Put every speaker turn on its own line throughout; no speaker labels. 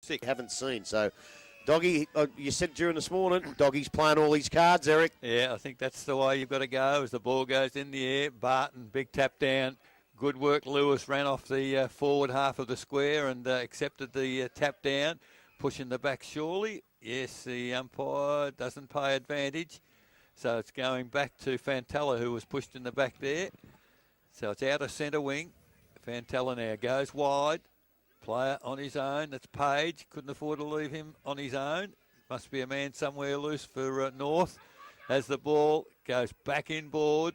6. Haven't seen. So, Doggy, you said during this morning, Doggy's playing all these cards, Eric.
Yeah, I think that's the way you've got to go as the ball goes in the air. Barton, big tap down. Good work. Lewis ran off the forward half of the square and accepted the tap down, pushing the back surely. Yes, the umpire doesn't pay advantage. So it's going back to Fantella, who was pushed in the back there. So it's out of centre wing. Fantella now goes wide. Player on his own. That's Page. Couldn't afford to leave him on his own. Must be a man somewhere loose for North. As the ball goes back inboard.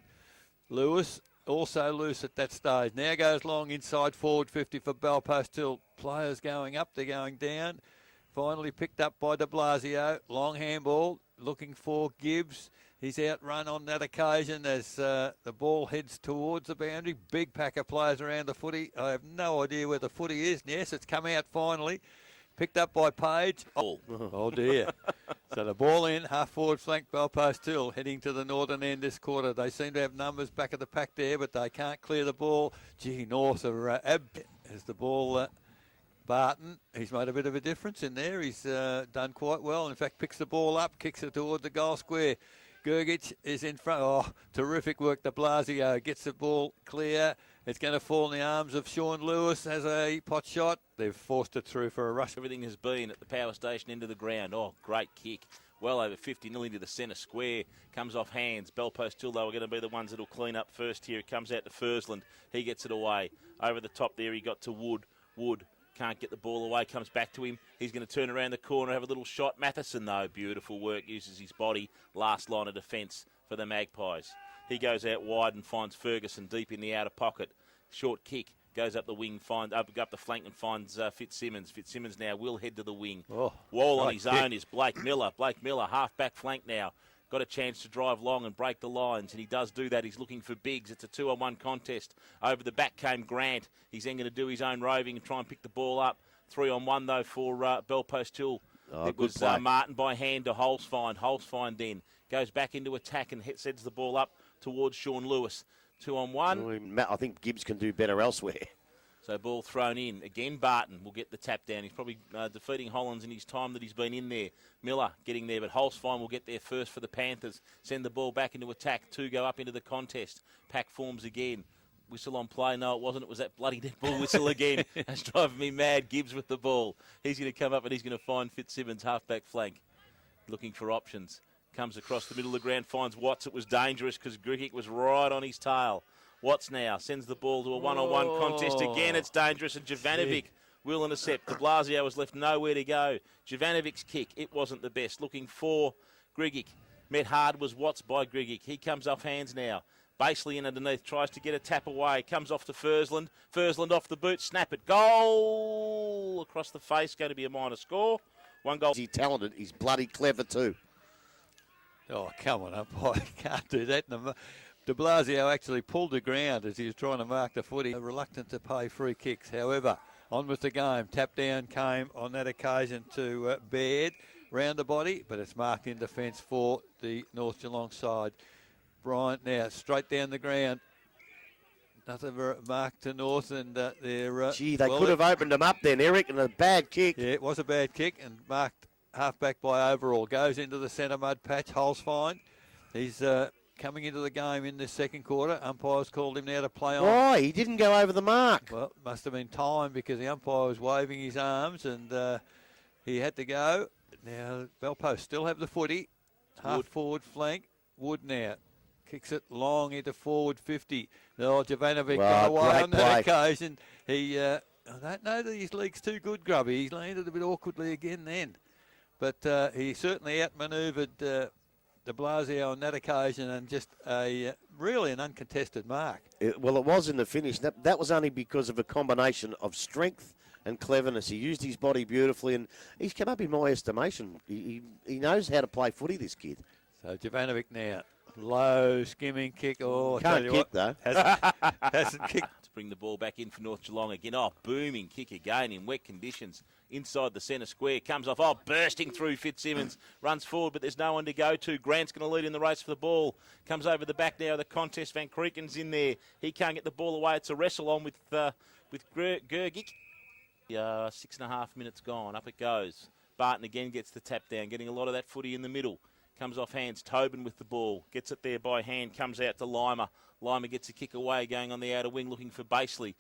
Lewis also loose at that stage. Now goes long inside forward 50 for Bellpost Hill. Players going up. They're going down. Finally picked up by de Blasio. Long handball. Looking for Gibbs. He's outrun on that occasion as the ball heads towards the boundary. Big pack of players around the footy. I have no idea where the footy is. Yes, it's come out finally. Picked up by Page. Oh dear. So the ball in, half forward flank, Bellpost Hill, heading to the northern end this quarter. They seem to have numbers back of the pack there, but they can't clear the ball. Gee, North are as the ball... Barton, he's made a bit of a difference in there. He's done quite well. In fact, picks the ball up, kicks it toward the goal square. Gergic is in front. Oh, terrific work. De Blasio gets the ball clear. It's going to fall in the arms of Sean Lewis as a pot shot. They've forced it through for a rush.
Everything has been at the power station into the ground. Oh, great kick. Well over 50 nil into the centre square. Comes off hands. Bellpost Hill, though, are going to be the ones that will clean up first here. It comes out to Fursland. He gets it away. Over the top there, he got to Wood. Wood. Can't get the ball away, comes back to him. He's going to turn around the corner, have a little shot. Matheson, though, beautiful work, uses his body. Last line of defence for the Magpies. He goes out wide and finds Ferguson deep in the outer pocket. Short kick, goes up the wing, up the flank and finds Fitzsimmons. Fitzsimmons now will head to the wing. Wall on his own is Blake Miller. Blake Miller, half-back flank now. Got a chance to drive long and break the lines, and he does do that. He's looking for Biggs. It's a 2-on-1 contest. Over the back came Grant. He's then going to do his own roving and try and pick the ball up. 3-on-1, though, for Bellpost Hill. It was Martin by hand to Holzfine. Holzfine then goes back into attack and sends the ball up towards Sean Lewis. 2-on-1.
I think Gibbs can do better elsewhere.
So ball thrown in. Again, Barton will get the tap down. He's probably defeating Hollands in his time that he's been in there. Miller getting there, but Holzfine will get there first for the Panthers. Send the ball back into attack. 2 go up into the contest. Pack forms again. Whistle on play. No, it wasn't. It was that bloody dead ball whistle again. That's driving me mad. Gibbs with the ball. He's going to come up and he's going to find Fitzsimmons half-back flank. Looking for options. Comes across the middle of the ground. Finds Watts. It was dangerous because Grigic was right on his tail. Watts now sends the ball to a 1-on-1 contest. Again, it's dangerous, and Jovanovic will intercept. De Blasio was left nowhere to go. Jovanovic's kick, it wasn't the best. Looking for Grigic. Met hard was Watts by Grigic. He comes off hands now. Basely in underneath, tries to get a tap away. Comes off to Fursland. Fursland off the boot, snap it. Goal! Across the face, going to be a minor score. 1 goal.
He's talented, he's bloody clever too.
Oh, come on, umpire. Can't do that. De Blasio actually pulled the ground as he was trying to mark the footy. Reluctant to pay free kicks. However, on with the game. Tap down came on that occasion to Baird. Round the body, but it's marked in defence for the North Geelong side. Bryant now straight down the ground. Nothing marked to North, and they're...
Gee, they could have opened them up then, Eric, and a bad kick.
Yeah, it was a bad kick, and marked half-back by overall. Goes into the centre mud patch. Holzfine. He's... coming into the game in this second quarter. Umpires called him now to play on.
Why? He didn't go over the mark.
Well, it must have been time because the umpire was waving his arms and he had to go. Now, Bellpost still have the footy. Half forward flank. Wood now. Kicks it long into forward 50. Oh, Jovanovic got away on that occasion. He, I don't know that his leg's too good, Grubby. He's landed a bit awkwardly again then. But he certainly outmanoeuvred De Blasio on that occasion, and just really an uncontested mark.
It was in the finish. That was only because of a combination of strength and cleverness. He used his body beautifully, and he's come up in my estimation. He knows how to play footy, this kid.
So Jovanovic now. Low skimming kick. Oh,
can't kick though.
Hasn't kicked.
To bring the ball back in for North Geelong again. Oh, booming kick again in wet conditions. Inside the centre square. Comes off. Oh, bursting through Fitzsimmons. Runs forward, but there's no one to go to. Grant's going to lead in the race for the ball. Comes over the back now of the contest. Van Kreeken's in there. He can't get the ball away. It's a wrestle on with Gergic. 6.5 minutes gone. Up it goes. Barton again gets the tap down, getting a lot of that footy in the middle. Comes off hands. Tobin with the ball. Gets it there by hand. Comes out to Lima. Lima gets a kick away, going on the outer wing, looking for Baseley.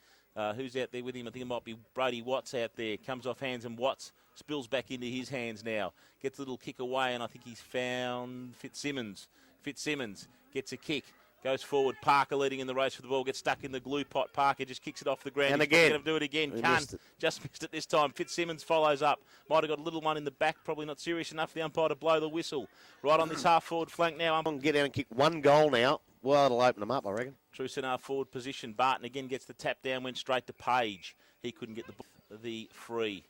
Who's out there with him? I think it might be Brady Watts out there. Comes off hands, and Watts spills back into his hands now. Gets a little kick away, and I think he's found Fitzsimmons. Fitzsimmons gets a kick. Goes forward. Parker leading in the race for the ball. Gets stuck in the glue pot. Parker just kicks it off the ground.
And
He's
again.
going to do it again. Can't. Just missed it this time. Fitzsimmons follows up. Might have got a little one in the back. Probably not serious enough for the umpire to blow the whistle. Right on this half-forward flank now.
Get out and kick one goal now. Well, it'll open them up, I reckon.
True centre forward position. Barton again gets the tap down. Went straight to Page. He couldn't get the free.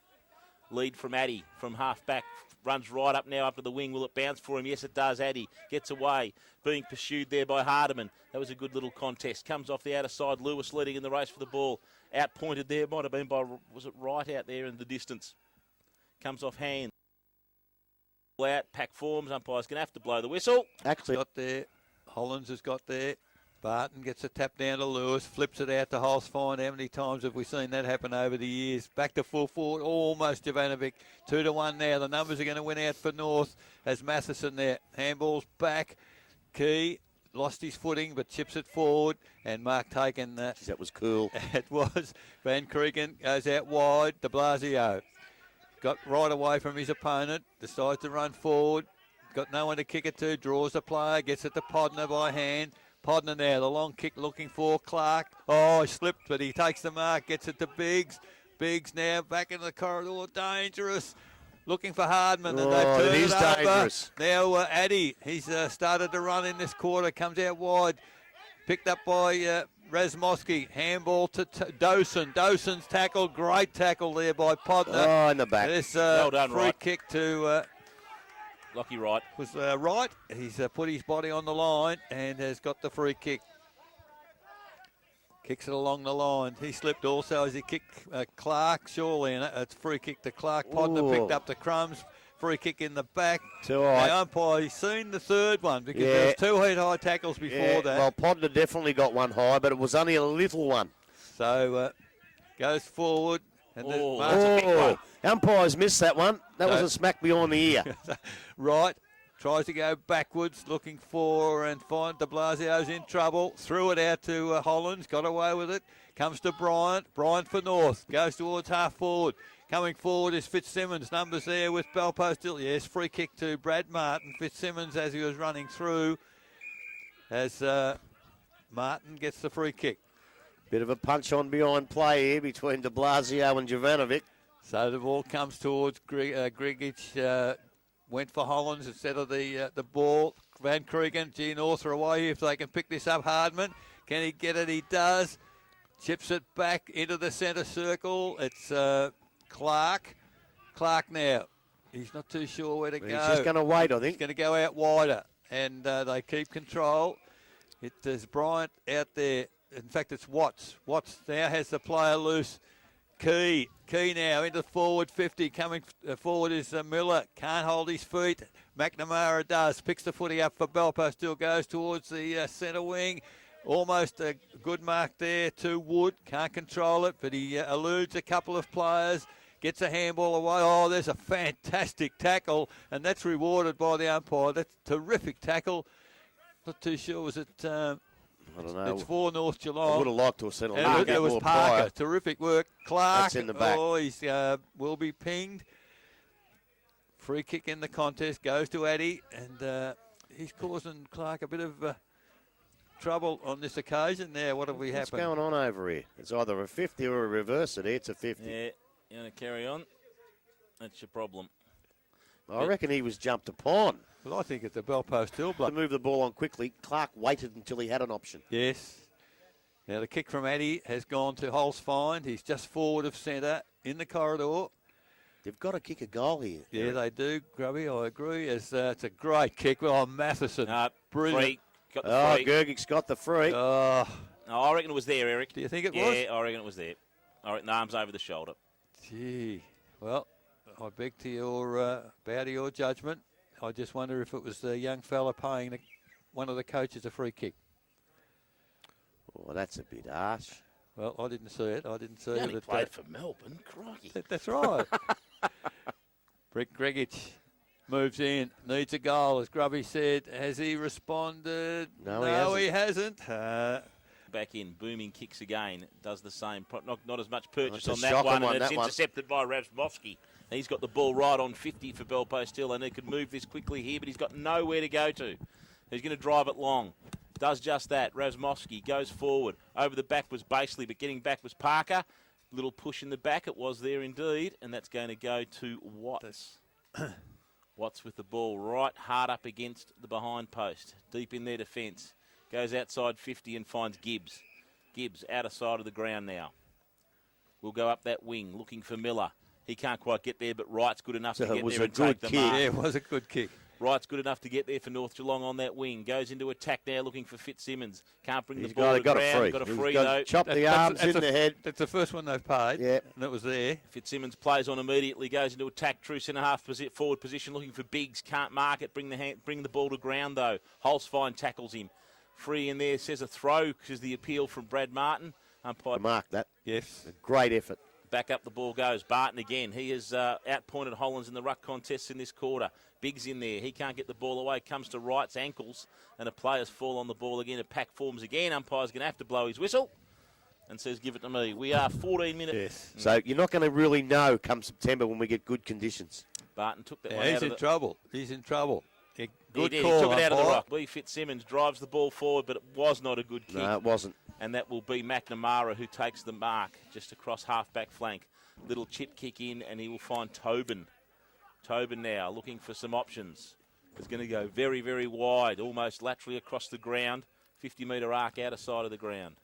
Lead from Addy from half-back. Runs right up now up to the wing. Will it bounce for him? Yes, it does. Addy gets away. Being pursued there by Hardiman. That was a good little contest. Comes off the outer side. Lewis leading in the race for the ball. Out-pointed there. Might have been by, was it right out there in the distance? Comes off hand. Out. Pack forms. Umpire's going to have to blow the whistle.
Actually,
Got there. Hollins has got there. Barton gets a tap down to Lewis, flips it out to Holsfine. How many times have we seen that happen over the years? Back to full forward, almost Jovanovic. 2-1 now. The numbers are going to win out for North as Matheson there. Handball's back. Key lost his footing but chips it forward. And Mark Taken.
that was cool.
It was. Van Cregan goes out wide. De Blasio got right away from his opponent. Decides to run forward. Got no one to kick it to. Draws the player. Gets it to Podner by hand. Podner now, the long kick looking for Clark. Oh, he slipped, but he takes the mark, gets it to Biggs. Biggs now back into the corridor, dangerous. Looking for Hardman, and they've turned it over.
Dangerous.
Now Addy, he's started to run in this quarter, comes out wide. Picked up by Razmowski. Handball to Dawson. Dawson's tackle, great tackle there by Podner.
Oh, in the back.
This
Well done,
free
Wright.
kick to...
Lockie Wright.
was Wright. He's put his body on the line and has got the free kick. Kicks it along the line. He slipped also as he kicked Clark, surely, and it's free kick to Clark. Podner
Ooh.
picked up the crumbs. Free kick in the back.
Too high.
The umpire, he's seen the third one because there was two head-high tackles before that.
Well, Podner definitely got one high, but it was only a little one.
So goes forward. And
Oh,
Martin-
that's a big one.
Umpires missed that one. That was
No.
a smack behind the ear.
Right, tries to go backwards, looking for and find De Blasio's in trouble. Threw it out to Hollins, got away with it. Comes to Bryant. Bryant for North, goes towards half forward. Coming forward is Fitzsimmons. Numbers there with Belpo still. Yes, free kick to Brad Martin. Fitzsimmons as he was running through. As Martin gets the free kick.
Bit of a punch-on behind play here between De Blasio and Jovanovic.
So the ball comes towards Grigic. Went for Hollins instead of the ball. Van Cregan, North are away if they can pick this up. Hardman, can he get it? He does. Chips it back into the centre circle. It's Clark. Clark now. He's not too sure where to go.
He's just going to wait, I
He's
think.
going to go out wider, and they keep control. It is Bryant out there. In fact, it's Watts. Watts now has the player loose. Key now into forward 50. Coming forward is Miller. Can't hold his feet. McNamara does. Picks the footy up for Belpo. Still goes towards the centre wing. Almost a good mark there to Wood. Can't control it, but he eludes a couple of players. Gets a handball away. Oh, there's a fantastic tackle, and that's rewarded by the umpire. That's a terrific tackle. Not too sure. Was it...
I don't know.
It's for North
I
Geelong.
would have liked to have seen a
And
little
it was
more
Parker.
prior.
Terrific work. Clark.
That's in the back.
Oh, he's will be pinged. Free kick in the contest goes to Addy, and he's causing Clark a bit of trouble on this occasion. Now, what have we
What's
happened?
going on over here? It's either a 50 or a reverse it. It's a 50.
Yeah, you want to carry on? That's your problem.
I reckon he was jumped upon.
Well, I think it's a bell post still
To
block.
move the ball on quickly, Clark waited until he had an option.
Yes. Now the kick from Addy has gone to Holsfine. He's just forward of centre in the corridor.
They've got to kick a goal here.
Yeah, they do, Grubby. I agree. It's a great kick. Well, Matheson. Brilliant.
Free. Got the
Oh,
free.
Gergic's got the free.
Oh,
No, I reckon it was there, Eric.
do you think it was?
Yeah, I reckon it was there. I reckon the arm's over the shoulder.
Gee, well, I beg to your bow to your judgment. I just wonder if it was the young fella paying one of the coaches a free kick.
Oh, that's a bit harsh.
Well, I didn't see it. I didn't see
He
it.
only
But,
played for Melbourne. Crikey.
that's right. Rick Gregic moves in, needs a goal, as Grubby said. Has he responded?
No,
he hasn't.
Back in, booming kicks again, does the same. Not as much purchase
It's a
on that
shocking
one,
one,
and it's
that one.
intercepted by Ravsmovsky. He's got the ball right on 50 for Belpost Hill, and he could move this quickly here, but he's got nowhere to go to. He's going to drive it long. Does just that. Ravsmovsky goes forward. Over the back was Baseley, but getting back was Parker. Little push in the back. It was there indeed, and that's going to go to Watts. Watts with the ball right hard up against the behind post. Deep in their defence. Goes outside 50 and finds Gibbs. Gibbs out of sight of the ground now. We'll go up that wing looking for Miller. He can't quite get there, but Wright's good enough to get there and take the mark.
Yeah, it was a good kick.
Wright's good enough to get there for North Geelong on that wing. Goes into attack now looking for Fitzsimmons. Can't bring the ball to the ground. Got a free though.
Chop the arms in the head.
That's the first one they've paid.
Yeah.
And it was there.
Fitzsimmons plays on immediately. Goes into attack. True centre half forward position looking for Biggs. Can't mark it. Bring the ball to ground though. Holzfein tackles him. Free in there. Says a throw because the appeal from Brad Martin. Umpire
Mark that.
Yes.
A great effort.
Back up the ball goes. Barton again. He has outpointed Hollands in the ruck contests in this quarter. Biggs in there. He can't get the ball away. Comes to Wright's ankles. And the players fall on the ball again. A pack forms again. Umpire's going to have to blow his whistle. And says, give it to me. We are 14 minutes.
Yes. So you're not going to really know come September when we get good conditions.
Barton took that
Yeah,
one
he's
out
in
of
trouble. He's in trouble. Good
he
call.
took it out of the
umpire.
ruck. B. Fitzsimmons drives the ball forward, but it was not a good kick.
No, it wasn't.
And that will be McNamara who takes the mark just across half-back flank. Little chip kick in, and he will find Tobin. Tobin now looking for some options. It's going to go very, very wide, almost laterally across the ground. 50-metre arc out of sight of the ground.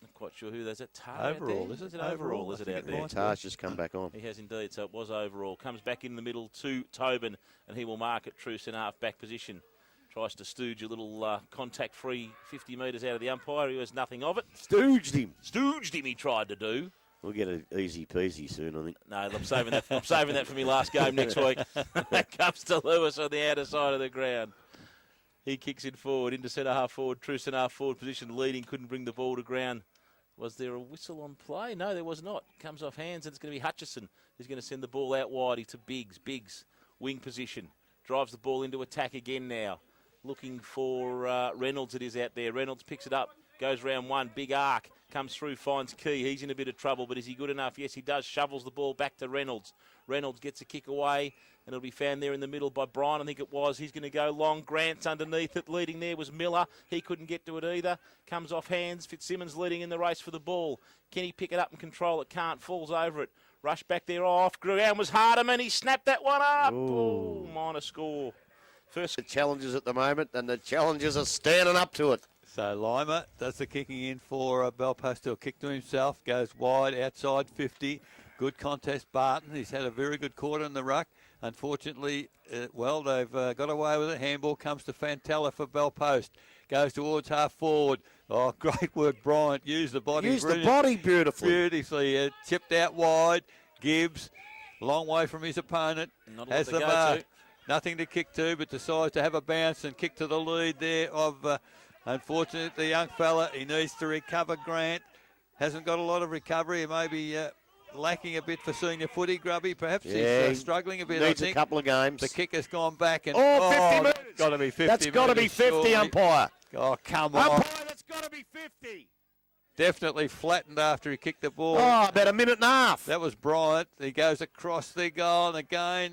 Not quite sure who there's. Is it Tar
Overall,
out there?
is it?
Is it overall? Is it out there?
Tar's just come back on.
He has indeed, so it was overall. Comes back in the middle to Tobin, and he will mark it true centre half back position. Tries to stooge a little contact-free 50 metres out of the umpire. He has nothing of it.
Stooged him.
Stooged him, he tried to do.
We'll get an easy peasy soon, I think.
No, I'm saving that. I'm saving that for my last game next week. That comes to Lewis on the outer side of the ground. He kicks it forward into centre half forward, true centre half forward position, leading, couldn't bring the ball to ground. Was there a whistle on play? No, there was not. Comes off hands, and it's going to be Hutchison who's going to send the ball out wide to Biggs. Biggs, wing position, drives the ball into attack again now. Looking for Reynolds, it is out there. Reynolds picks it up, goes round one, big arc, comes through, finds Key. He's in a bit of trouble, but is he good enough? Yes, he does. Shovels the ball back to Reynolds. Reynolds gets a kick away, and it'll be found there in the middle by Bryan, I think it was. He's going to go long. Grant's underneath it. Leading there was Miller. He couldn't get to it either. Comes off hands. Fitzsimmons leading in the race for the ball. Can he pick it up and control it? Can't. Falls over it. Rush back there off. Ground was Hardiman. He snapped that one up. Oh, minor score. First
The challenges at the moment, and the challengers are standing up to it.
So Lima does the kicking in for Belpost Hill. Kick to himself, goes wide, outside 50. Good contest, Barton. He's had a very good quarter in the ruck. Unfortunately, they've got away with it. Handball comes to Fantella for Belpost. Goes towards half forward. Oh, great work, Bryant. Used the body.
Used the body beautifully.
Beautifully. Chipped out wide. Gibbs, long way from his opponent.
Not a lot
Has
to
the
go
mark.
to.
Nothing to kick to, but decides to have a bounce and kick to the lead there of, unfortunately, the young fella. He needs to recover, Grant. Hasn't got a lot of recovery. He may be lacking a bit for senior footy, Grubby. Perhaps he's struggling a bit,
Needs
I think.
a couple of games.
The kick has gone back. And,
50 metres.
That's got to be 50
That's got to be
metres,
50,
surely.
umpire.
Oh, come on.
Umpire, that's got to be 50.
Definitely flattened after he kicked the ball.
Oh, about a minute and a half.
That was Bryant. He goes across the goal, and again,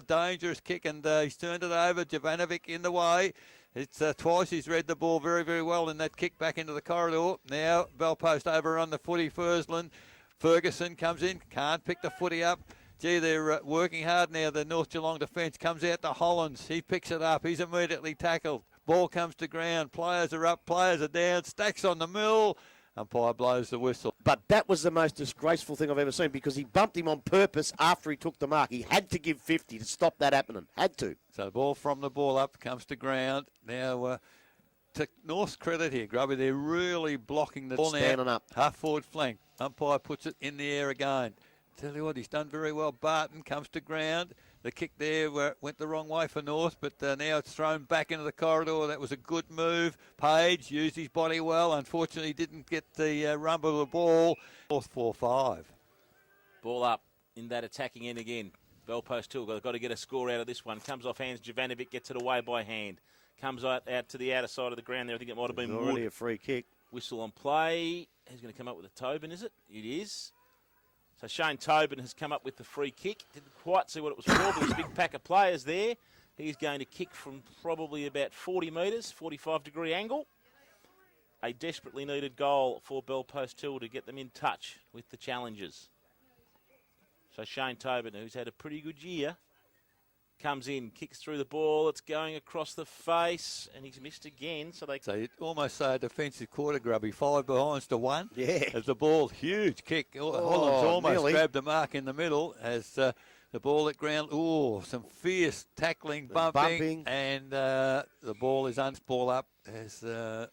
dangerous kick, and he's turned it over. Jovanovic in the way. It's twice he's read the ball very, very well in that kick back into the corridor. Now, Belpost over on the footy, Fursland. Ferguson comes in, can't pick the footy up. Gee, they're working hard now. The North Geelong defence comes out to Hollands. He picks it up. He's immediately tackled. Ball comes to ground. Players are up. Players are down. Stacks on the mill. Umpire blows the whistle.
But that was the most disgraceful thing I've ever seen because he bumped him on purpose after he took the mark. He had to give 50 to stop that happening. Had to.
So the ball from the ball up comes to ground. Now, to North's credit here, Grubby, they're really blocking the ball now.
Standing up.
Half forward flank. Umpire puts it in the air again. Tell you what, he's done very well. Barton comes to ground. The kick there went the wrong way for North, but now it's thrown back into the corridor. That was a good move. Page used his body well. Unfortunately, didn't get the rumble of the ball. North 4-5.
Ball up in that attacking end again. Bell Post Hill got to get a score out of this one. Comes off hands. Jovanovic gets it away by hand. Comes out to the outer side of the ground there. I think it might have been
Already
Wood.
a free kick.
Whistle on play. He's going to come up with a Tobin, is it? It is. So Shane Tobin has come up with the free kick. Didn't quite see what it was for, but there's a big pack of players there. He's going to kick from probably about 40 metres, 45-degree angle. A desperately needed goal for Bell Post Hill to get them in touch with the challengers. So Shane Tobin, who's had a pretty good year, comes in, kicks through the ball. It's going across the face, and he's missed again. So
you'd almost say a defensive quarter grubby. 5 behinds to 1.
Yeah.
As the ball, huge kick. Holland's almost
nearly
grabbed the mark in the middle as the ball at ground. Oh, some fierce tackling, bumping. And the ball is ball up as the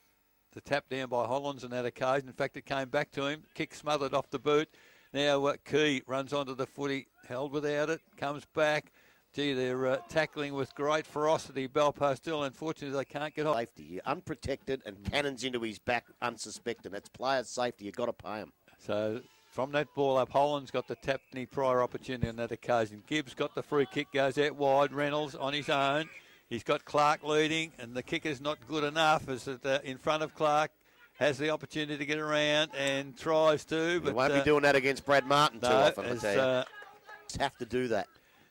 tap down by Hollands on that occasion. In fact, it came back to him. Kick smothered off the boot. Now Key runs onto the footy, held without it, comes back. Gee, they're tackling with great ferocity. Bell Post Hill, unfortunately, they can't get off.
Safety, you're unprotected and cannons into his back unsuspected. That's players' safety. You've got to pay him.
So from that ball up, Holland's got the tap prior opportunity on that occasion. Gibbs got the free kick, goes out wide. Reynolds on his own. He's got Clark leading, and the kick is not good enough as it, in front of Clark. Has the opportunity to get around and tries to. But
you won't be doing that against Brad Martin too often, I tell you. Just have to do that.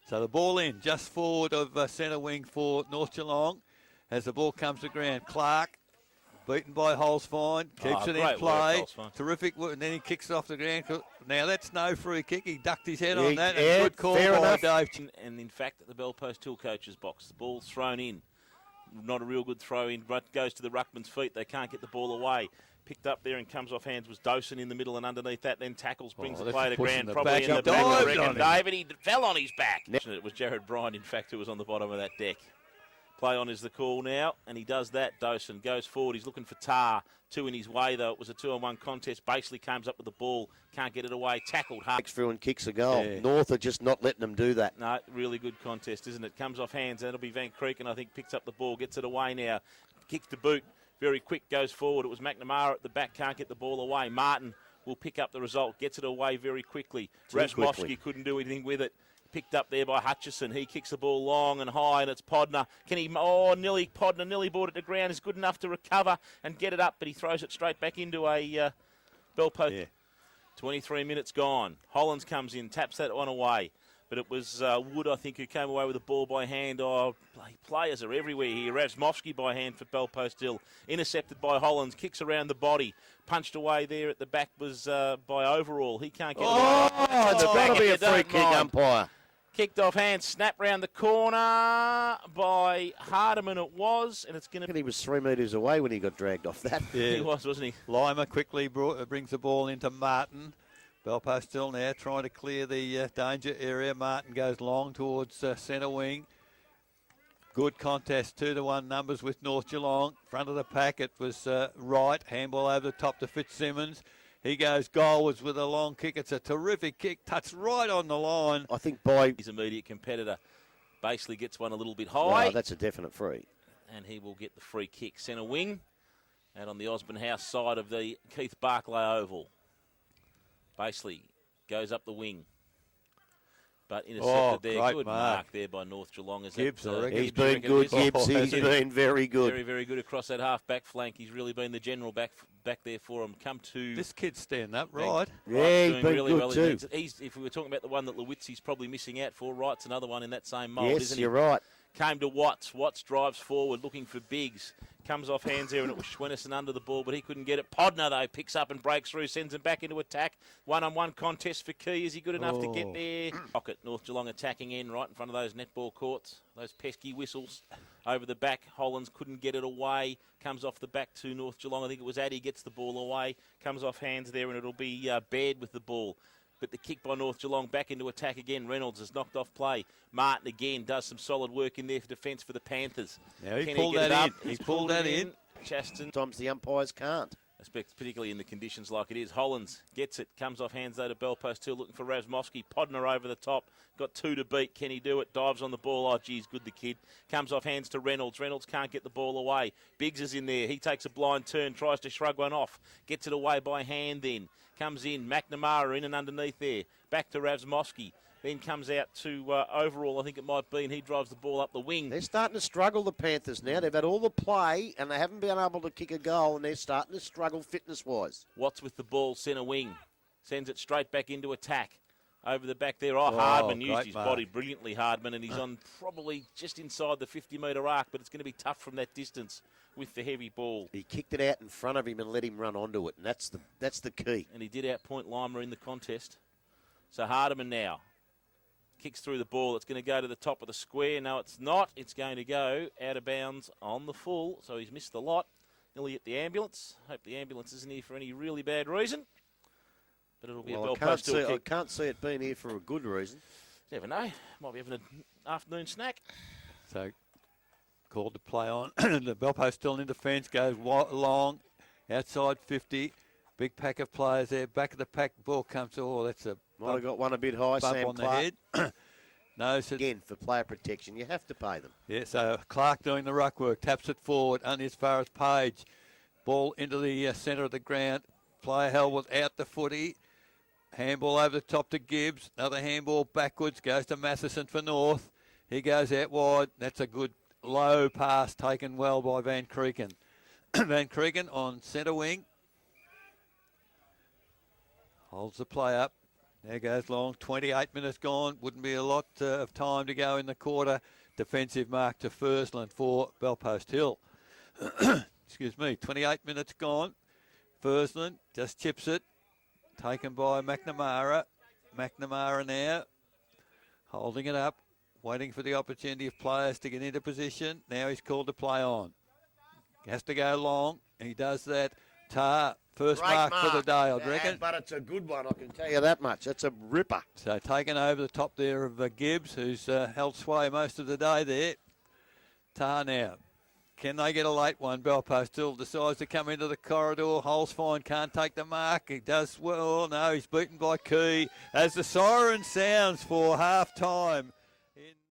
So the ball in, just forward of centre wing for North Geelong. As the ball comes to ground, Clark, beaten by Holzfine, keeps it in play. Terrific work, and then he kicks it off the ground. Now that's no free kick. He ducked his head on that.
Yeah,
good call
fair
by
enough.
Dave.
And in fact, at the Bell Post Hill coach's box, the ball's thrown in. Not a real good throw in. Goes to the ruckman's feet. They can't get the ball away. Picked up there and comes off hands was Dawson in the middle, and underneath that then tackles, brings the play to ground, probably in the back, I reckon. David, he fell on his back. It was Jared Bryan, in fact, who was on the bottom of that deck. Play on is the call now, and he does that. Dawson goes forward. He's looking for Tar. 2 in his way, though. It was a 2-on-1 contest. Basically comes up with the ball. Can't get it away. Tackled hard.
Breaks through and kicks a goal.
Yeah.
North are just not letting them do that.
No, really good contest, isn't it? Comes off hands. That'll be Van Creeken, I think, picks up the ball, gets it away now. Kicks to boot. Very quick, goes forward. It was McNamara at the back, can't get the ball away. Martin will pick up the result, gets it away very quickly. Razmovsky couldn't do anything with it. Picked up there by Hutchison. He kicks the ball long and high, and it's Podner. Podner nearly brought it to ground. Is good enough to recover and get it up, but he throws it straight back into a bell post. Yeah. 23 minutes gone. Hollands comes in, taps that one away. But it was Wood, I think, who came away with the ball by hand. Oh, players are everywhere here. Razmovsky by hand for Bell Post Hill. Intercepted by Hollands. Kicks around the body. Punched away there at the back was by Overall. He can't get it.
Oh, it's got to be a free kick, umpire.
Kicked off hand. Snap round the corner by Hardiman it was. And it's going to...
He was 3 metres away when he got dragged off that.
Yeah. He was, wasn't he?
Lima quickly brings the ball into Martin. Bell Post Hill now trying to clear the danger area. Martin goes long towards centre wing. Good contest, 2-1 numbers with North Geelong. Front of the pack, it was right. Handball over the top to Fitzsimmons. He goes goalwards with a long kick. It's a terrific kick, touched right on the line.
I think by
his immediate competitor basically gets one a little bit high.
No, that's a definite free.
And he will get the free kick. Centre wing out on the Osborne House side of the Keith Barclay Oval. Basically goes up the wing. But intercepted there. Good mark there by North Geelong.
Gibbs,
he's been good, Gibbs. He's been very good.
Very, very good across that half-back flank. He's really been the general back there for him.
This kid's standing up, right?
Yeah, he's been
really
good
well.
too.
If we were talking about the one that Lewitzi's probably missing out for, Wright's another one in that same mould, isn't he?
Yes, you're right.
Came to Watts. Watts drives forward looking for Biggs. Comes off hands there, and it was Schwennison under the ball, but he couldn't get it. Podner, though, picks up and breaks through, sends him back into attack. One-on-one contest for Key. Is he good enough to get there? Pocket, North Geelong attacking in right in front of those netball courts. Those pesky whistles over the back. Hollands couldn't get it away. Comes off the back to North Geelong. I think it was Addy gets the ball away. Comes off hands there, and it'll be Baird with the ball. But the kick by North Geelong back into attack again. Reynolds has knocked off play. Martin again does some solid work in there for defence for the Panthers.
Now he pulled that in. He pulled that in.
Chaston.
Sometimes the umpires can't.
particularly in the conditions like it is. Hollins gets it, comes off hands though to Bellpost 2, looking for Razmosky, podding her over the top. Got 2 to beat. Can he do it? Dives on the ball. Oh, geez, good the kid. Comes off hands to Reynolds. Reynolds can't get the ball away. Biggs is in there. He takes a blind turn, tries to shrug one off. Gets it away by hand then. Comes in. McNamara in and underneath there. Back to Razmosky. Then comes out to Overall, I think it might be, and he drives the ball up the wing.
They're starting to struggle, the Panthers, now. They've had all the play, and they haven't been able to kick a goal, and they're starting to struggle fitness-wise.
Watts with the ball, centre wing. Sends it straight back into attack. Over the back there. Hardman used his body brilliantly, Hardman, and he's on probably just inside the 50-metre arc, but it's going to be tough from that distance with the heavy ball.
He kicked it out in front of him and let him run onto it, and that's the key.
And he did outpoint Lima in the contest. So Hardman now kicks through the ball. It's going to go to the top of the square. No, it's not. It's going to go out of bounds on the full, so he's missed the lot. Nearly at the ambulance. Hope the ambulance isn't here for any really bad reason. But it'll be a Bellpost kick.
I can't see it being here for a good reason.
Never know. Might be having an afternoon snack.
So called to play on. The Bellpost still in defence. Goes long. Outside 50. Big pack of players there. Back of the pack. Ball comes. Oh, that's a
might have got one a bit high,
bump
Sam
on
Clark.
the head. No, so
again, for player protection, you have to pay them.
Yeah, so Clark doing the ruck work. Taps it forward. Only as far as Page. Ball into the centre of the ground. Player held was out the footy. Handball over the top to Gibbs. Another handball backwards. Goes to Matheson for North. He goes out wide. That's a good low pass taken well by Van Creeken. Van Creeken on centre wing. Holds the play up. There goes Long. 28 minutes gone. Wouldn't be a lot of time to go in the quarter. Defensive mark to Fursland for Bellpost Hill. Excuse me. 28 minutes gone. Fursland just chips it. Taken by McNamara. McNamara now holding it up, waiting for the opportunity of players to get into position. Now he's called to play on. He has to go long. He does that. Tar, first mark for the day, I reckon.
But it's a good one, I can tell you that much. That's a ripper.
So taken over the top there of Gibbs, who's held sway most of the day there. Tar now. Can they get a late one? Bellpost still decides to come into the corridor. Hole's fine, can't take the mark. He does well. No, he's beaten by Key. As the siren sounds for half-time,